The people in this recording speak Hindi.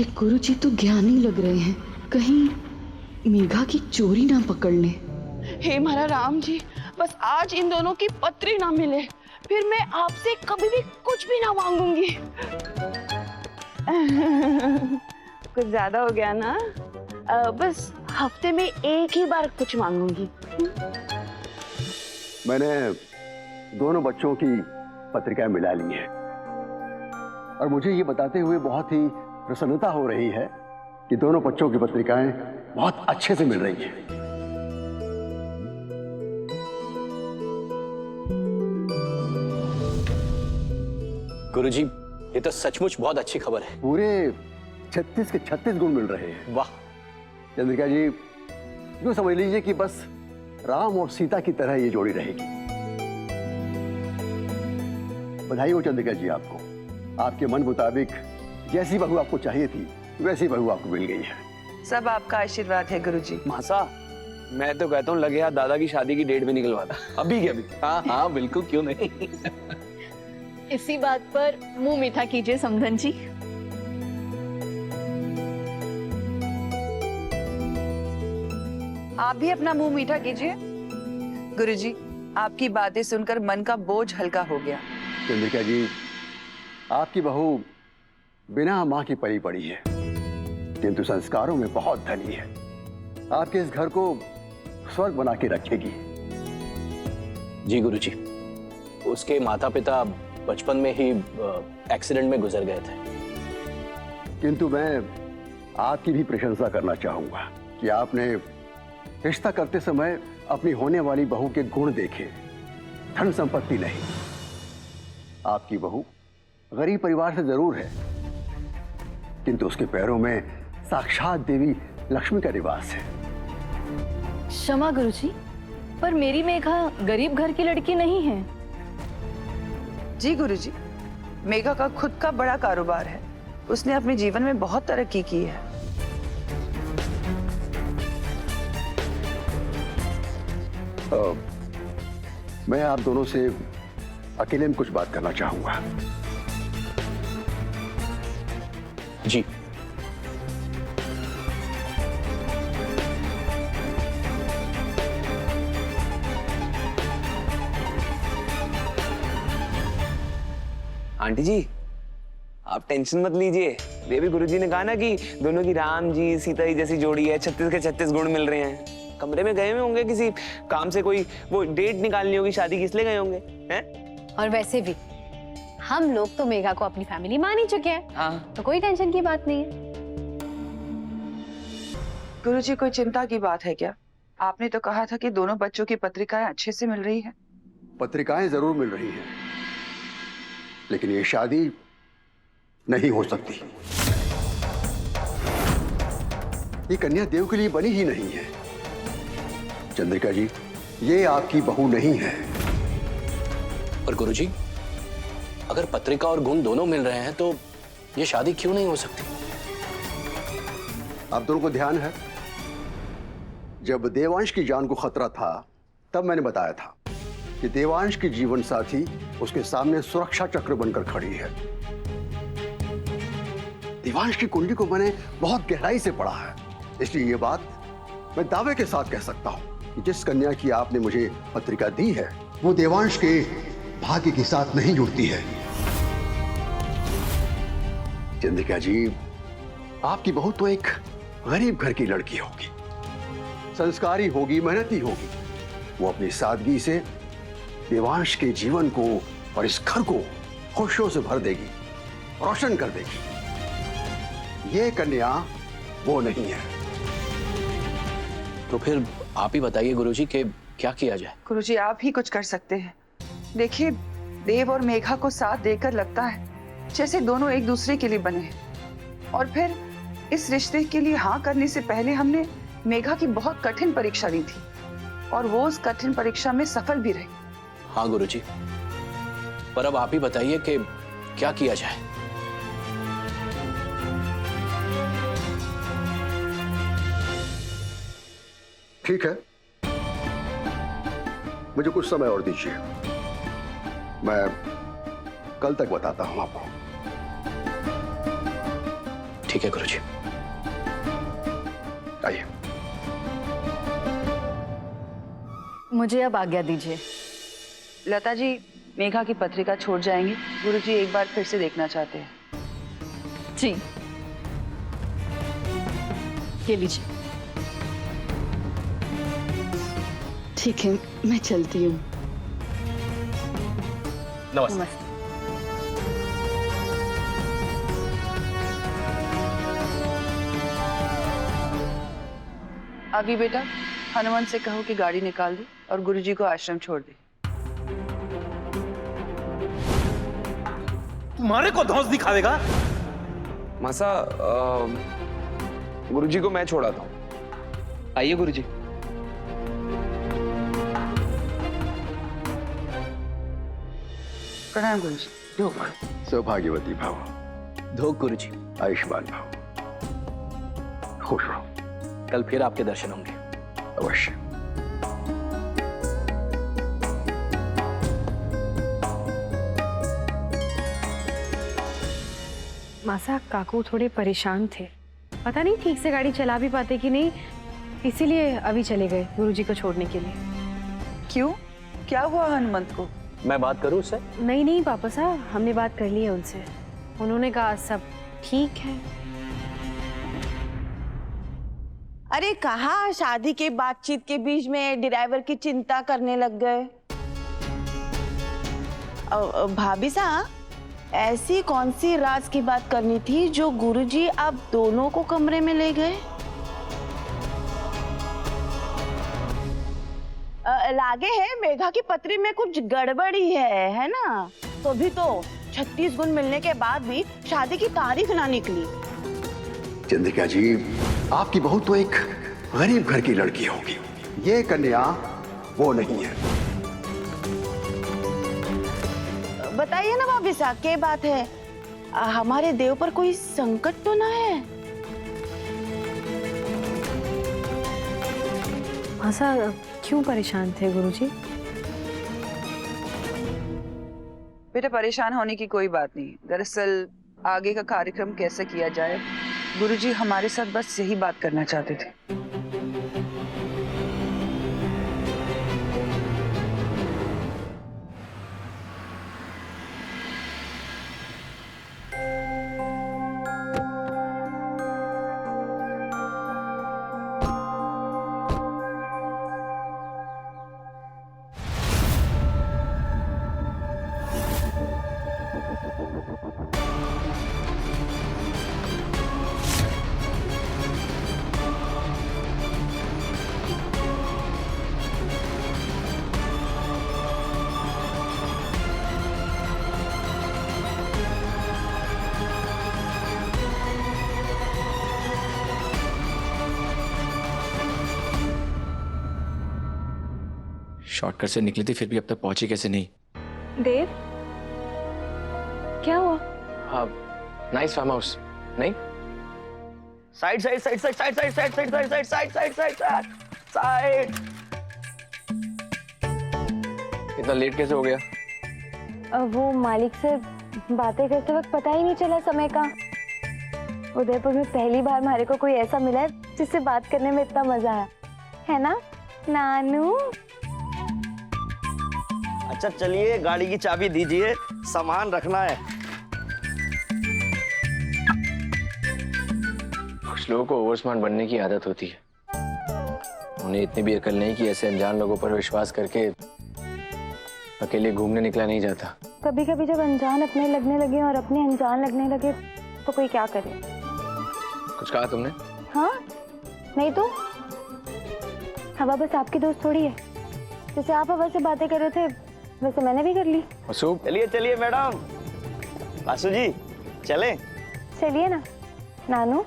ये गुरुजी तो ज्ञानी लग रहे हैं, कहीं मेघा की चोरी ना पकड़ ले। हे महाराज राम जी, बस आज इन दोनों की पत्री ना मिले, फिर मैं आपसे कभी भी कुछ भी ना मांगूंगी। कुछ ज्यादा हो गया ना? बस हफ्ते में एक ही बार कुछ मांगूंगी। मैंने दोनों बच्चों की पत्रिकाएं मिला ली हैं और मुझे ये बताते हुए बहुत ही प्रसन्नता हो रही है कि दोनों बच्चों की पत्रिकाएं बहुत अच्छे से मिल रही हैं। गुरुजी, ये तो सचमुच बहुत अच्छी खबर है। पूरे 36 के 36 गुण मिल रहे हैं। वाह। चंद्रिका जी, यूं समझ लीजिए कि बस राम और सीता की तरह ये जोड़ी रहेगी। बधाई हो चंद्रिका जी आपको, आपके मन मुताबिक जैसी बहू आपको चाहिए थी वैसी बहू आपको मिल गई है। सब आपका आशीर्वाद है गुरुजी। मासा, मैं तो कहता हूँ लगे हाथ दादा की शादी की डेट भी निकलवा था। अभी क्या अभी? हाँ हाँ बिल्कुल, क्यों नहीं। इसी बात पर मुंह मीठा कीजिए समधन जी। आप भी अपना मुंह मीठा कीजिए। गुरुजी, आपकी बातें सुनकर मन का बोझ हल्का हो गया। चंद्रिका जी, आपकी बहू बिना मां की पली पड़ी है, किंतु संस्कारों में बहुत धनी है। आपके इस घर को स्वर्ग बना के रखेगी। जी गुरुजी, उसके माता पिता बचपन में ही एक्सीडेंट में गुजर गए थे। किंतु मैं आपकी भी प्रशंसा करना चाहूंगा कि आपने रिश्ता करते समय अपनी होने वाली बहू के गुण देखे, धन संपत्ति नहीं। आपकी बहू गरीब परिवार से जरूर है, किंतु उसके पैरों में साक्षात देवी लक्ष्मी का निवास है। क्षमा गुरुजी, पर मेरी मेघा गरीब घर की लड़की नहीं है। जी गुरुजी, मेघा का खुद का बड़ा कारोबार है। उसने अपने जीवन में बहुत तरक्की की है। मैं आप दोनों से अकेले में कुछ बात करना चाहूंगा। जी। आंटी जी, आप टेंशन मत लीजिए। बेबी गुरुजी ने कहा ना कि दोनों की राम जी सीता जी जैसी जोड़ी है, 36 के 36 गुण मिल रहे हैं। कमरे में गए हुए होंगे, किसी काम से कोई वो डेट निकालनी होगी शादी की, इसलिए गए होंगे हैं? और वैसे भी हम लोग तो मेघा को अपनी फैमिली मान ही चुके हैं। हाँ। तो कोई टेंशन की बात नहीं है। गुरुजी, कोई चिंता की बात है क्या? आपने तो कहा था कि दोनों बच्चों की पत्रिकाएं अच्छे से मिल रही है। पत्रिकाएं जरूर मिल रही हैं, लेकिन ये शादी नहीं हो सकती। ये कन्या देव के लिए बनी ही नहीं है। चंद्रिका जी, ये आपकी बहू नहीं है। और गुरुजी, अगर पत्रिका और गुण दोनों मिल रहे हैं तो ये शादी क्यों नहीं हो सकती? आप दोनों को ध्यान है, जब देवांश की जान को खतरा था तब मैंने बताया था कि देवांश की जीवन साथी उसके सामने सुरक्षा चक्र बनकर खड़ी है। देवांश की कुंडली को मैंने बहुत गहराई से पढ़ा है, इसलिए ये बात मैं दावे के साथ कह सकता हूं कि जिस कन्या की आपने मुझे पत्रिका दी है वो देवांश के भाग्य के साथ नहीं जुड़ती है। चंद्रिका जी, आपकी बहू तो एक गरीब घर की लड़की होगी, संस्कारी होगी, मेहनती होगी। वो अपनी सादगी से देवांश के जीवन को और इस घर को खुशियों से भर देगी, रोशन कर देगी। ये कन्या वो नहीं है। तो फिर आप ही बताइए गुरुजी कि क्या किया जाए? गुरुजी, आप ही कुछ कर सकते हैं। देखिए, देव और मेघा को साथ देकर लगता है जैसे दोनों एक दूसरे के लिए बने हैं। और फिर इस रिश्ते के लिए हाँ करने से पहले हमने मेघा की बहुत कठिन परीक्षा ली थी और वो उस कठिन परीक्षा में सफल भी रही। हाँ गुरुजी, पर अब आप ही बताइए कि क्या किया जाए? ठीक है, मुझे कुछ समय और दीजिए, मैं कल तक बताता हूं आपको। ठीक है गुरुजी। आइए। मुझे अब आज्ञा दीजिए। लता जी मेघा की पत्रिका छोड़ जाएंगे, गुरुजी एक बार फिर से देखना चाहते हैं। जी, ये लीजिए। ठीक है, मैं चलती हूँ। नमस्ते। नमस्ते। अभी बेटा हनुमान से कहो कि गाड़ी निकाल दे और गुरुजी को आश्रम छोड़ दे। तुम्हारे को धौंस दिखावेगा? मासा गुरुजी को मैं छोड़ाता हूँ। आइए गुरुजी। प्रणाम गुरुजी। सौभाग्यवती भाव, धोख गुरुजी। आयुष्मान भाव, खुश रहो। कल फिर आपके दर्शन होंगे। अवश्य। मासा काकू थोड़े परेशान थे, पता नहीं ठीक से गाड़ी चला भी पाते कि नहीं, इसीलिए अभी चले गए गुरुजी को छोड़ने के लिए। क्यों, क्या हुआ हनुमंत को? मैं बात करूं उससे? नहीं नहीं पापा साहब, हमने बात कर ली है उनसे, उन्होंने कहा सब ठीक है। अरे कहाँ शादी के बातचीत के बीच में ड्राइवर की चिंता करने लग गए। भाभी साहब, ऐसी कौन सी राज की बात करनी थी जो गुरुजी आप दोनों को कमरे में ले गए? लागे है मेघा की पत्री में कुछ गड़बड़ी है ना? तो भी तो 36 गुण मिलने के बाद भी शादी की तारीख ना निकली। चंद्रिका जी, आपकी बहू तो एक गरीब घर की लड़की होगी, ये कन्या वो नहीं है। बताइए ना भाभी साहब, क्या बात है? हमारे देव पर कोई संकट तो ना है? मासा क्यों परेशान थे गुरुजी? बेटा परेशान होने की कोई बात नहीं। दरअसल आगे का कार्यक्रम कैसे किया जाए, गुरुजी हमारे साथ बस यही बात करना चाहते थे। शॉर्टकट से निकली थी, फिर भी अब तक पहुंची कैसे नहीं? देव, क्या हुआ? हाँ, नाइस फार्म हाउस। नहीं, side side side side side side side side side side side side side side. इतना लेट कैसे हो गया? वो मालिक से बातें करते वक्त पता ही नहीं चला समय का। उदयपुर में पहली बार हमारे को कोई ऐसा मिला है जिससे बात करने में इतना मजा आया, है ना नानू? अच्छा चलिए, गाड़ी की चाबी दीजिए, सामान रखना है। कुछ लोगों को ओवर स्मार्ट बनने की आदत होती है, उन्हें इतनी भी अकल नहीं कि ऐसे अनजान लोगों पर विश्वास करके अकेले घूमने निकला नहीं जाता। कभी कभी जब अनजान अपने लगने लगे और अपने अनजान लगने लगे तो कोई क्या करे। कुछ कहा तुमने? हाँ, नहीं तो हवा बस आपकी दोस्त थोड़ी है। जैसे आप हवा से बातें कर रहे थे वैसे मैंने भी कर ली। चलिए चलिए मैडम, बासु जी चले। चलिए ना नानू।